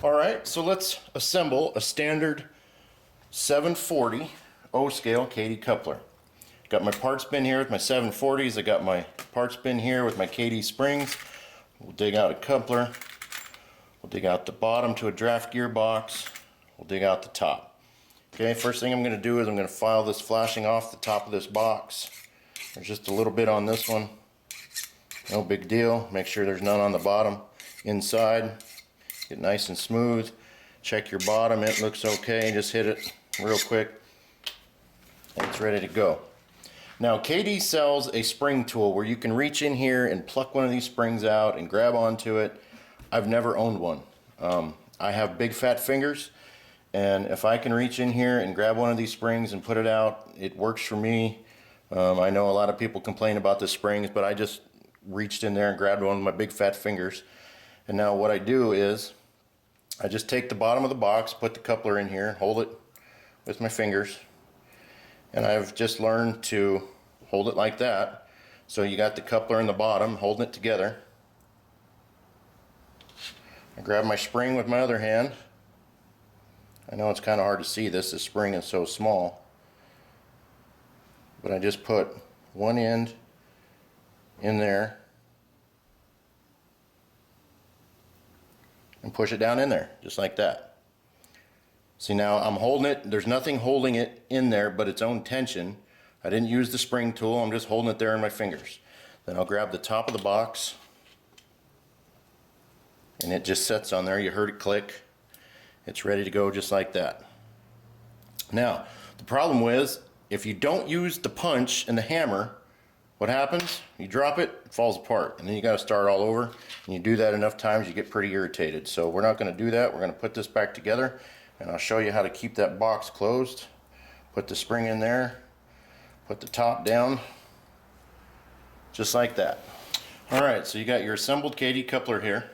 Alright, so let's assemble a standard 740 O-scale Kadee coupler. Got my parts bin here with my 740s. I got my parts bin here with my Kadee springs. We'll dig out a coupler. We'll dig out the bottom to a draft gearbox. We'll dig out the top. Okay, first thing I'm going to do is I'm going to file this flashing off the top of this box. There's just a little bit on this one. No big deal. Make sure there's none on the bottom. Inside, get nice and smooth. Check your bottom. It looks okay. Just hit it real quick. And it's ready to go. Now, Kadee sells a spring tool where you can reach in here and pluck one of these springs out and grab onto it. I've never owned one. I have big fat fingers, and if I can reach in here and grab one of these springs and put it out, it works for me. I know a lot of people complain about the springs, but I just reached in there and grabbed one with my big fat fingers. And now what I do is I just take the bottom of the box, put the coupler in here, hold it with my fingers, and I've just learned to hold it like that. So you got the coupler in the bottom holding it together. I grab my spring with my other hand. I know it's kind of hard to see this spring is so small, but I just put one end in there and push it down in there just like that. See, now I'm holding it. There's nothing holding it in there but its own tension. I didn't use the spring tool. I'm just holding it there in my fingers. Then I'll grab the top of the box and it just sets on there. You heard it click. It's ready to go just like that. Now, the problem is if you don't use the punch and the hammer, what happens? You drop it, it falls apart, and then you got to start all over. And you do that enough times, you get pretty irritated. So we're not going to do that. We're going to put this back together, and I'll show you how to keep that box closed. Put the spring in there, put the top down, just like that. Alright, so you got your assembled Kadee coupler here.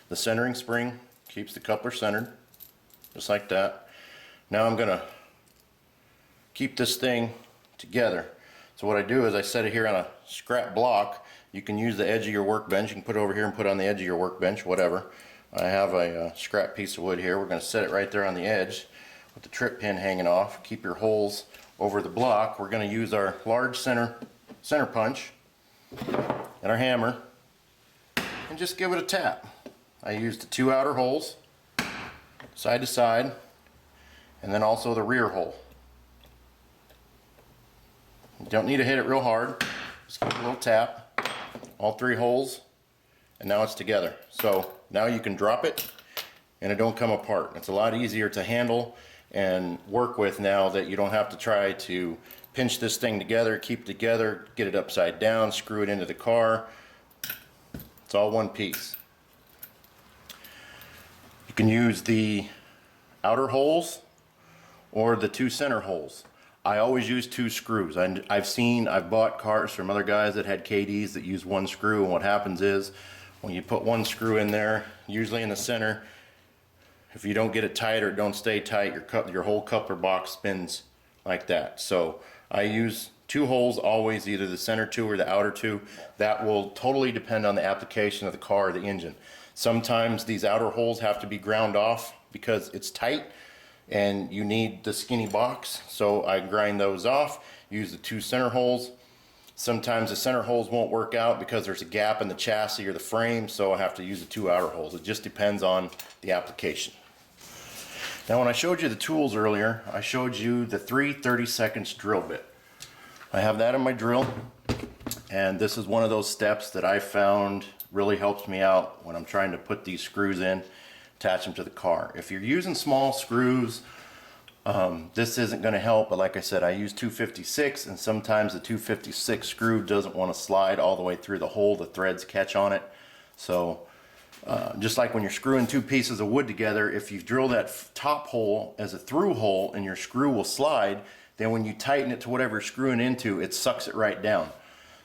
The centering spring keeps the coupler centered, just like that. Now I'm going to keep this thing together. So what I do is I set it here on a scrap block. You can use the edge of your workbench. You can put it over here and put it on the edge of your workbench, whatever. I have a scrap piece of wood here. We're going to set it right there on the edge with the trip pin hanging off. Keep your holes over the block. We're going to use our large center punch and our hammer and just give it a tap. I used the two outer holes, side to side, and then also the rear hole. You don't need to hit it real hard. Just give it a little tap. All three holes, and now it's together. So now you can drop it and it don't come apart. It's a lot easier to handle and work with now that you don't have to try to pinch this thing together, keep it together, get it upside down, screw it into the car. It's all one piece. You can use the outer holes or the two center holes. I always use two screws. I've bought cars from other guys that had Kadees that use one screw, and what happens is when you put one screw in there, usually in the center, if you don't get it tight or it don't stay tight, your whole coupler box spins like that. So I use two holes always, either the center two or the outer two. That will totally depend on the application of the car or the engine. Sometimes these outer holes have to be ground off because it's tight and you need the skinny box, so I grind those off, use the two center holes. Sometimes the center holes won't work out because there's a gap in the chassis or the frame, so I have to use the two outer holes. It just depends on the application. Now, when I showed you the tools earlier, I showed you the 3 30-second drill bit. I have that in my drill, and this is one of those steps that I found really helps me out when I'm trying to put these screws in, attach them to the car. If you're using small screws, this isn't going to help, but like I said, I use 256, and sometimes the 256 screw doesn't want to slide all the way through the hole. The threads catch on it. So just like when you're screwing two pieces of wood together, if you drill that top hole as a through hole and your screw will slide, then when you tighten it to whatever you're screwing into, it sucks it right down.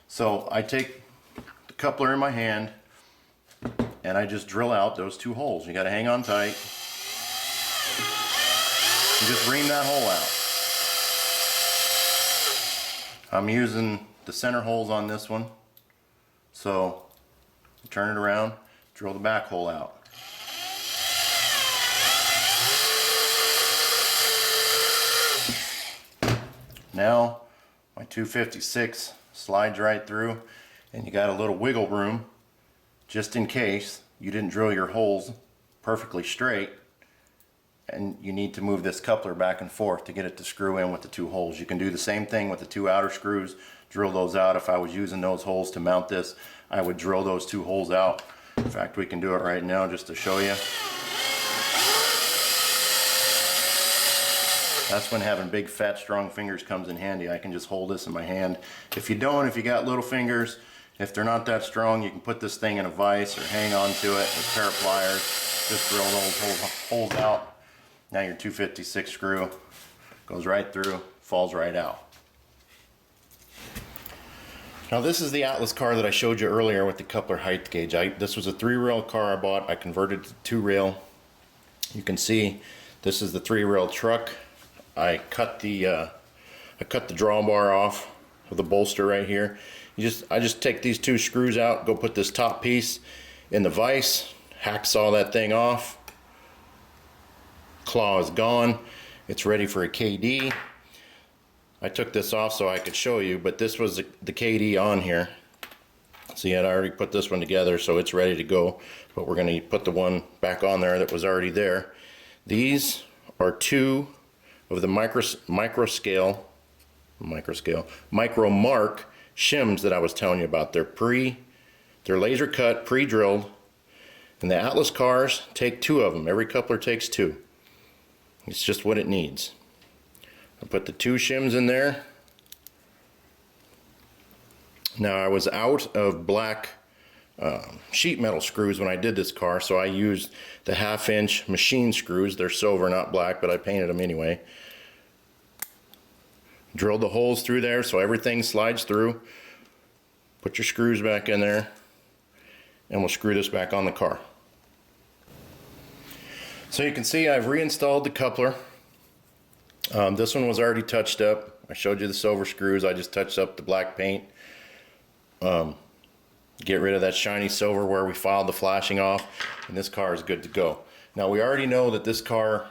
So I take the coupler in my hand and I just drill out those two holes. You got to hang on tight. You just ream that hole out. I'm using the center holes on this one, so turn it around, drill the back hole out. Now my 256 slides right through, and you got a little wiggle room just in case you didn't drill your holes perfectly straight and you need to move this coupler back and forth to get it to screw in with the two holes. You can do the same thing with the two outer screws, drill those out. If I was using those holes to mount this, I would drill those two holes out. In fact, we can do it right now just to show you. That's when having big, fat, strong fingers comes in handy. I can just hold this in my hand. If you don't, if you got little fingers, if they're not that strong, you can put this thing in a vise or hang on to it with a pair of pliers. Just drill those holes out. Now your 256 screw goes right through, falls right out. Now this is the Atlas car that I showed you earlier with the coupler height gauge. This was a 3-rail car I bought. I converted to 2-rail. You can see this is the 3-rail truck. I cut the drawbar off of the bolster right here. I just take these two screws out, go put this top piece in the vise, hacksaw that thing off. Claw is gone. It's ready for a Kadee. I took this off so I could show you, but this was the Kadee on here. See, I already put this one together, so it's ready to go, but we're going to put the one back on there that was already there. These are two of the micro mark shims that I was telling you about. They're laser cut, pre-drilled, and the Atlas cars take 2 of them. Every coupler takes 2. It's just what it needs. I put the 2 shims in there. Now I was out of black sheet metal screws when I did this car, so I used the 1/2-inch machine screws. They're silver, not black, but I painted them anyway. Drilled the holes through there so everything slides through. Put your screws back in there, and we'll screw this back on the car. So you can see I've reinstalled the coupler. This one was already touched up. I showed you the silver screws. I just touched up the black paint. Get rid of that shiny silver where we filed the flashing off, and this car is good to go. Now we already know that this car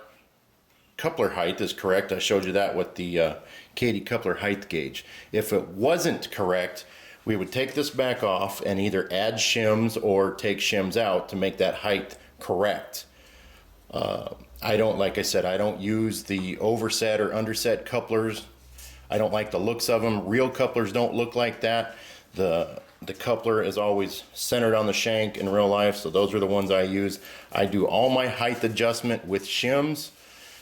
coupler height is correct. I showed you that with the Kadee coupler height gauge. If it wasn't correct, we would take this back off and either add shims or take shims out to make that height correct. I don't, like I said, I don't use the overset or underset couplers. I don't like the looks of them. Real couplers don't look like that. The coupler is always centered on the shank in real life, so those are the ones I use. I do all my height adjustment with shims,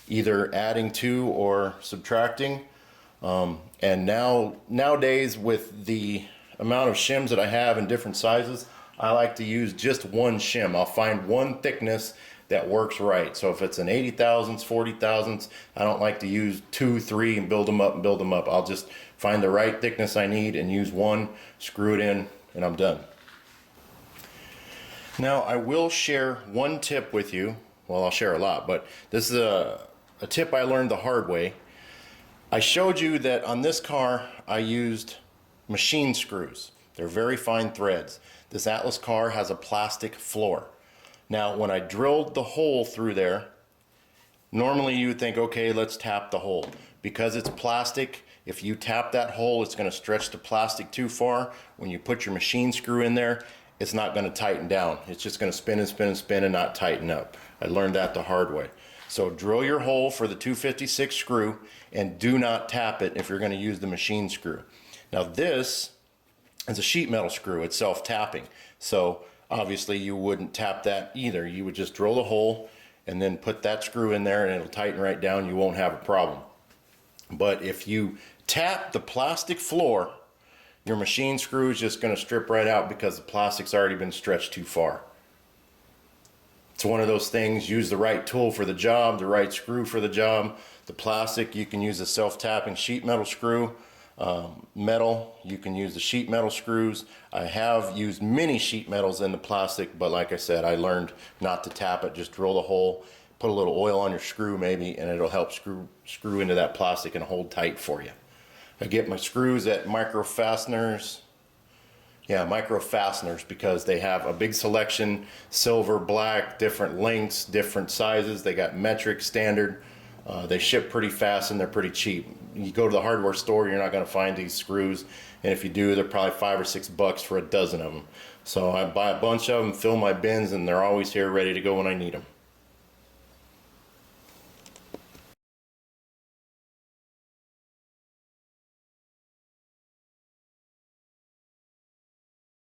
either adding to or subtracting. And nowadays with the amount of shims that I have in different sizes, I like to use just one shim. I'll find one thickness that works right. So if it's an 80 thousandths, 40 thousandths, I don't like to use 2, 3 and build them up and build them up. I'll just find the right thickness I need and use one, screw it in, and I'm done. Now I will share one tip with you. Well, I'll share a lot, but this is a tip I learned the hard way. I showed you that on this car I used machine screws. They're very fine threads. This Atlas car has a plastic floor. Now when I drilled the hole through there, normally you would think, okay, let's tap the hole. Because it's plastic, if you tap that hole, it's going to stretch the plastic too far. When you put your machine screw in there, it's not going to tighten down. It's just going to spin and spin and spin and not tighten up. I learned that the hard way. So drill your hole for the 256 screw and do not tap it if you're going to use the machine screw. Now this is a sheet metal screw. It's self-tapping. So obviously you wouldn't tap that either. You would just drill the hole and then put that screw in there and it'll tighten right down. You won't have a problem. But if you tap the plastic floor, your machine screw is just going to strip right out because the plastic's already been stretched too far. It's one of those things, use the right tool for the job, the right screw for the job. The plastic, you can use a self-tapping sheet metal screw. Metal, you can use the sheet metal screws. I have used many sheet metals in the plastic, but like I said, I learned not to tap it. Just drill the hole, put a little oil on your screw maybe, and it'll help screw into that plastic and hold tight for you. I get my screws at micro fasteners. Yeah, micro fasteners, because they have a big selection, silver, black, different lengths, different sizes. They got metric, standard. They ship pretty fast and they're pretty cheap. you go to the hardware store, you're not going to find these screws, and if you do, they're probably $5 or $6 for a dozen of them. So I buy a bunch of them, fill my bins, and they're always here ready to go when I need them.